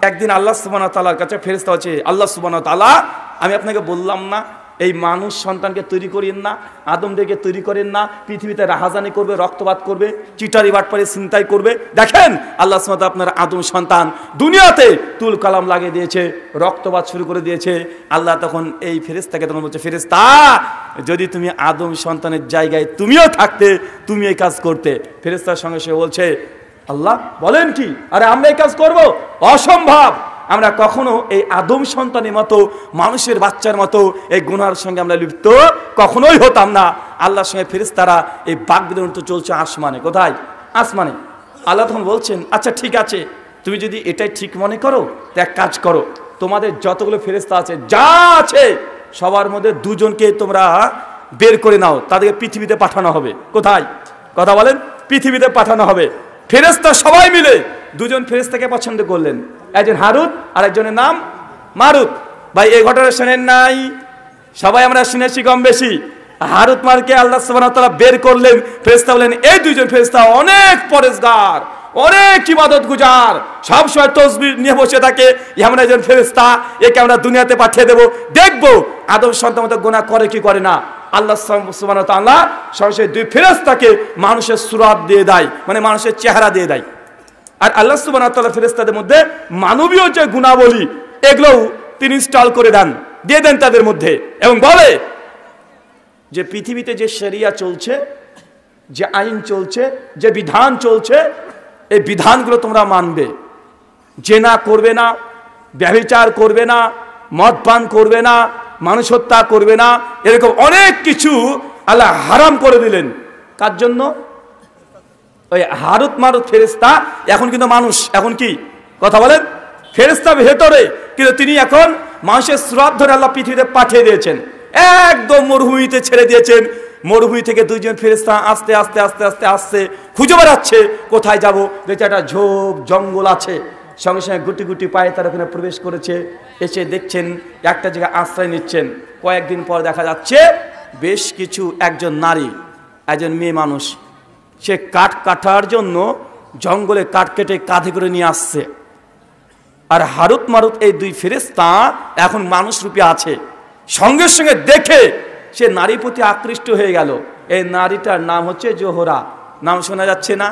একদিন আল্লাহ সুবহানাহু ওয়া তাআলার কাছে ফেরেশতা বলছে, আল্লাহ সুবহানাহু ওয়া তাআলা, আমি আপনাকে বললাম না এই মানুষ সন্তানকে তৈরি করেন না, আদম থেকে তৈরি করেন না, পৃথিবীতে রাহাজানি করবে, রক্তপাত করবে, চিটারি বাটপারি চিন্তাই করবে। দেখেন আল্লাহ সুবহানাহু ওয়া তাআলা আপনার আদম সন্তান দুনিয়াতে তুল কালাম লাগিয়ে দিয়েছে, রক্তপাত শুরু করে দিয়েছে। আল্লাহ তখন এই ফেরেশতাকে তখন বলছে, ফেরেশতা যদি তুমি আদম সন্তানের জায়গায় তুমিও থাকতে তুমি এই কাজ করতে। ফেরেশতার সঙ্গে সে বলছে, আল্লাহ বলেন কি, আরে আমরা এই কাজ করব? অসম্ভব, আমরা কখনো এই আদম সন্তানের মতো মানুষের বাচ্চার মতো এই গুনার সঙ্গে আমরা লিপ্ত কখনোই হতাম না। আল্লাহর সঙ্গে ফেরেশতারা এই বাগবিতণ্ডা তো চলছে আসমানে। কোথায়? আসমানে। আল্লাহ তখন বলছেন, আচ্ছা ঠিক আছে, তুমি যদি এটাই ঠিক মনে করো তো এক কাজ করো, তোমাদের যতগুলো ফেরেশতা আছে যা আছে সবার মধ্যে দুজনকে তোমরা বের করে নাও, তাদেরকে পৃথিবীতে পাঠানো হবে। কোথায়? কথা বলেন। পৃথিবীতে পাঠানো হবে। ফেরেশতা সবাই মিলে দুজন ফেরেশতাকে পছন্দ করলেন, একজন হারুত আর একজনের নাম মারুত। ভাই এই ঘটনা শোনেন নাই? সবাই আমরা শুনেছি কম বেশি। হারুত মারকে আল্লাহ সুবহানাহু ওয়া তাআলা বের করলেন। ফেরেশতা বলেন এই দুইজন ফেরেশতা অনেক পরেশগার, অনেক ইবাদত গুজার, সবসময় তাসবিহ নিয়ে বসে থাকে। এমন একজন ফেরেশতা, একে আমরা দুনিয়াতে পাঠিয়ে দেব, দেখবো আদম সন্তান মতো গুনাহ করে কি করে না। আল্লাহ সুবহানাহু ওয়া তাআলা সরাসরি দুই ফেরেশতাকে মানুষের সুরাত দিয়ে দেয়, মানে মানুষের চেহারা দিয়ে দেয়। আর আল্লাহ সুবহানাহু ওয়া তাআলা ফেরেশতাদের মধ্যে মানবীয় যে গুণাবলী এগুলোও তিনি ইনস্টল করে দেন, দিয়ে দেন তাদের মধ্যে, এবং বলে যে পৃথিবীতে যে শরিয়া চলছে, যে আইন চলছে, যে বিধান চলছে, এই বিধানগুলো তোমরা মানবে। জেনা করবে না, ব্যভিচার করবে না, মদ পান করবে না, মানুষ হত্যা করবে না, এরকম অনেক কিছু আল্লাহ হারাম করে দিলেন। কার জন্য? ওই হারুত মারুত ফেরেশতা এখন কিন্তু মানুষ, এখন কি কথা বলেন, ফেরেশতা ভেতরে, কিন্তু তিনি এখন মানুষের সুরাত ধরে আল্লাহ পৃথিবীতে পাঠিয়ে দিয়েছেন, একদম মরুভূমিতে ছেড়ে দিয়েছেন। মরুভূমি থেকে দুইজন ফেরেশতা আস্তে আস্তে আস্তে আস্তে আসছে, খুঁজে বেড়াচ্ছে কোথায় যাব। দেখছে একটা ঝোপ জঙ্গল আছে, সঙ্গে সঙ্গে গুটি গুটি পায়ে তার ওখানে প্রবেশ করেছে। এসে দেখছেন একটা জায়গায় আশ্রয় নিচ্ছেন। কয়েকদিন পর দেখা যাচ্ছে বেশ কিছু একজন নারী, একজন মেয়ে মানুষ, সে কাঠ কাটার জন্য জঙ্গলে কাঠ কেটে কাঁধে করে নিয়ে আসছে। আর হারুত মারুত এই দুই ফেরেশতা এখন মানুষ রূপে আছে। সঙ্গে সঙ্গে দেখে সে নারীর প্রতি আকৃষ্ট হয়ে গেল। এই নারীটার নাম হচ্ছে জোহরা। নাম শোনা যাচ্ছে না?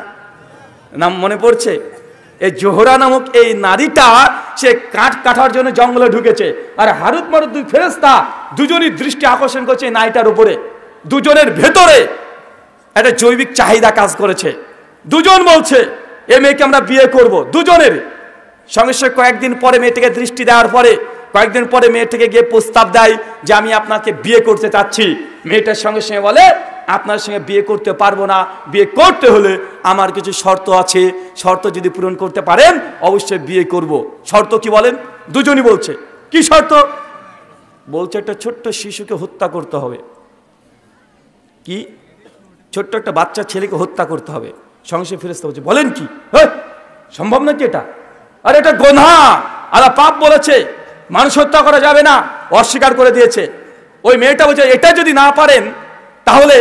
নাম মনে পড়ছে? এই জোহরা নামক এই নারীটা সে কাঠ কাটার জন্য জঙ্গলে ঢুকেছে। আর হারুত মারুত দুই ফেরেশতা দুজনই দৃষ্টি আকর্ষণ করছে এই নারীটার উপরে। দুজনের ভেতরে একটা জৈবিক চাহিদা কাজ করেছে। দুজন বলছে এ মেয়েকে আমরা বিয়ে করব। দুজনের সঙ্গে সঙ্গে কয়েকদিন পরে মেয়েটিকে দৃষ্টি দেওয়ার পরে কয়েকদিন পরে মেয়েটিকে গিয়ে প্রস্তাব দেয় যে আমি আপনাকে বিয়ে করতে চাচ্ছি। মেয়েটার সঙ্গে সঙ্গে বলে আপনার সঙ্গে বিয়ে করতে পারবো না, বিয়ে করতে হলে আমার কিছু শর্ত আছে, শর্ত যদি পূরণ করতে পারেন অবশ্যই বিয়ে করব। শর্ত কি বলেন? দুজনই বলছে। কি শর্ত? বলছে একটা ছোট্ট শিশুকে হত্যা করতে হবে। কি? ছোট্ট একটা বাচ্চা ছেলেকে হত্যা করতে হবে। সঙ্গে সঙ্গে ফেরেশতা বলছে বলেন কি, সম্ভব নাকি এটা? আরে এটা গুনাহ, আল্লাহ পাপ বলেছে, মানুষ হত্যা করা যাবে না, অস্বীকার করে দিয়েছে। ওই মেয়েটা বলছে এটা যদি না পারেন তাহলে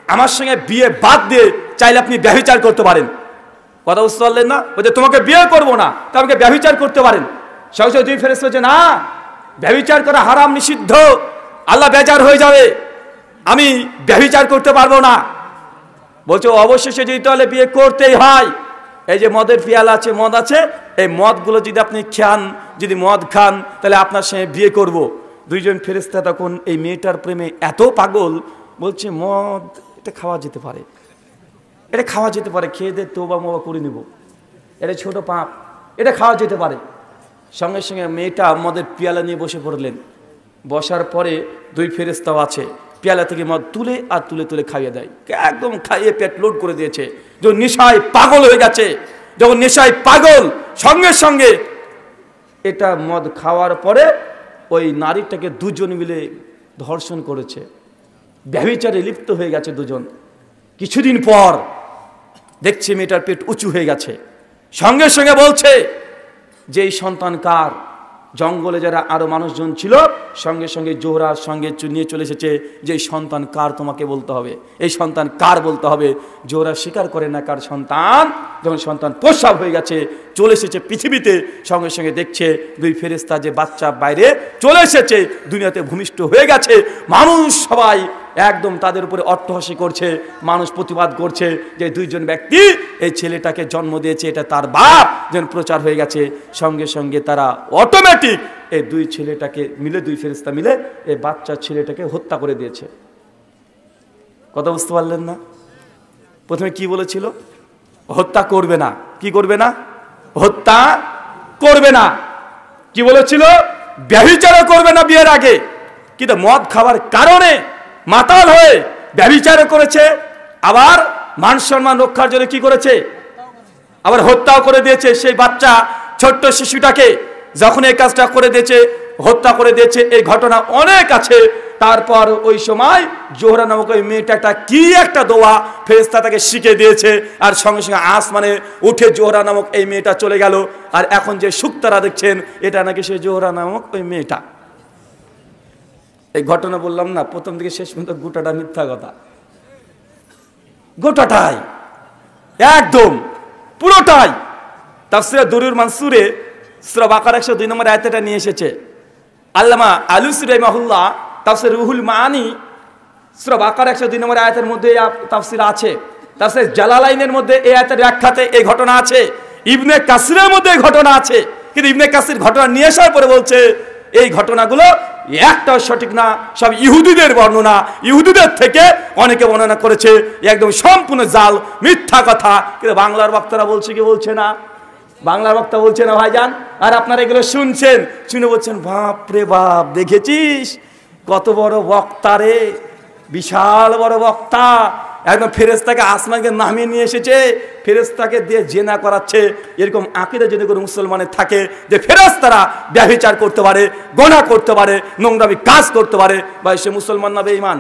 আমার সঙ্গে বিয়ে বাদ দিয়ে চাইলে আপনি ব্যভিচার করতে পারেন। কথা বুঝতে পারলেন না? বলছে তোমাকে বিয়ে করবো না, তা আমাকে ব্যভিচার করতে পারেন। সঙ্গে সঙ্গে দুই ফেরেশতা বলছে না, ব্যভিচার করা হারাম, নিষিদ্ধ, আল্লাহ বেজার হয়ে যাবে, আমি ব্যভিচার করতে পারবো না। বলছে অবশেষে যদি তাহলে বিয়ে করতেই হয়, এই যে মদের পিয়ালা আছে, মদ আছে, এই মদগুলো যদি আপনি খান, যদি মদ খান তাহলে আপনার সঙ্গে বিয়ে করব। দুইজন ফেরেশতা তখন এই মেয়েটার প্রেমে এত পাগল, বলছে মদ এটা খাওয়া যেতে পারে, এটা খাওয়া যেতে পারে, খেয়ে দিয়ে তওবা মোবা করে নেব, এটা ছোট পাপ, এটা খাওয়া যেতে পারে। সঙ্গে সঙ্গে মেয়েটা মদের পিয়ালা নিয়ে বসে পড়লেন। বসার পরে দুই ফেরেশতাও আছে, পেয়ালা থেকে মদ তুলে আর তুলে তুলে খাইয়ে দেয়, একদম খাইয়ে পেট লোড করে দিয়েছে। যখন নেশায় পাগল হয়ে গেছে, যখন নেশায় পাগল, সঙ্গে সঙ্গে এটা মদ খাওয়ার পরে ওই নারীটাকে দুজন মিলে ধর্ষণ করেছে, ব্যভিচারে লিপ্ত হয়ে গেছে দুজন। কিছুদিন পর দেখছে মেয়েটার পেট উঁচু হয়ে গেছে। সঙ্গে সঙ্গে বলছে যে এই সন্তান কার? জঙ্গলে যারা আরো মানুষজন ছিল সঙ্গে সঙ্গে জোহরার সঙ্গে নিয়ে চলে এসেছে যে এই সন্তান কার তোমাকে বলতে হবে, এই সন্তান কার বলতে হবে। জোহরা স্বীকার করে না কার সন্তান। যখন সন্তান প্রসব হয়ে গেছে চলে এসেছে পৃথিবীতে, সঙ্গে সঙ্গে দেখছে দুই ফেরেশতা যে বাচ্চা বাইরে চলে এসেছে, দুনিয়াতে ভূমিষ্ঠ হয়ে গেছে। মানুষ সবাই একদম তাদের উপরে অট্টহাসি করছে, মানুষ প্রতিবাদ করছে যে দুইজন ব্যক্তি এই ছেলেটাকে জন্ম দিয়েছে, এটা তার বাপ, যেন প্রচার হয়ে গেছে। সঙ্গে সঙ্গে তারা অটোমেটিক এই দুই ছেলেটাকে মিলে, দুই ফেরেশতা মিলে এই বাচ্চা ছেলেটাকে হত্যা করে দিয়েছে। কথা বুঝতে পারলেন না? প্রথমে কি বলেছিল? হত্যা করবে না। কি করবে না? হত্যা করবে না। কি বলেছিল? ব্যভিচারও করবে না বিয়ের আগে। কিন্তু মদ খাবার কারণে মাতাল হয়ে ব্যভিচারও করেছে, আবার মান সম্মান রক্ষার জন্য কি করেছে? আবার হত্যাও করে দিয়েছে সেই বাচ্চা ছোট্ট শিশুটাকে। যখন এই কাজটা করে দিয়েছে, হত্যা করে দিয়েছে, এই ঘটনা অনেক আছে। তারপর ওই সময় জোহরা নামক ওই মেয়েটা একটা দোয়া ফেরেশতা তাকে শিখে দিয়েছে, আর সঙ্গে সঙ্গে আসমানে উঠে জোহরা নামক এই মেয়েটা চলে গেল। আর এখন যে শুকতারা দেখছেন, এটা নাকি সেই জোহরা নামক ওই মেয়েটা। এই ঘটনা বললাম না, প্রথম থেকে শেষ পর্যন্ত গোটাটা মিথ্যা কথা, গোটাটাই একদম পুরোটাই। তাফসীরে দুরুল মানসুরে সূরা বাকারা 102 নম্বর আয়াতটা নিয়ে এসেছে আল্লামা আলুসি রাহিমাহুল্লাহ। তাফসীর রুহুল মাআনি সূরা বাকারা 102 নম্বর আয়াতের মধ্যে তাফসীর আছে। তাফসীর জালালাইনের মধ্যে এই আয়াতের ব্যাখ্যাতে এই ঘটনা আছে। ইবনে কাসিরের মধ্যে এই ঘটনা আছে, কিন্তু ইবনে কাসির ঘটনা নিয়ে আসার পরে বলছে এই ঘটনাগুলো একটাও সঠিক না, সব ইহুদিদের বর্ণনা, ইহুদিদের থেকে অনেকে বর্ণনা করেছে, একদম সম্পূর্ণ জাল, মিথ্যা কথা। কিন্তু বাংলার বক্তারা বলছে কি বলছে না? বাংলার বক্তা বলছে না ভাইজান? আর আপনারা এগুলো শুনছেন, শুনে বলছেন বাপ রে বাপ, দেখেছিস কত বড় বক্তা রে, বিশাল বড় বক্তা, একদম ফেরেশতাকে আসমানকে নামিয়ে নিয়ে এসেছে, ফেরেশতাকে দিয়ে জেনা করাচ্ছে। এরকম আকীদা যদি কোনো মুসলমানের থাকে যে ফেরেশতারা ব্যভিচার করতে পারে, গোনা করতে পারে, নোংরামি কাজ করতে পারে, ভাই সে মুসলমান না বেঈমান?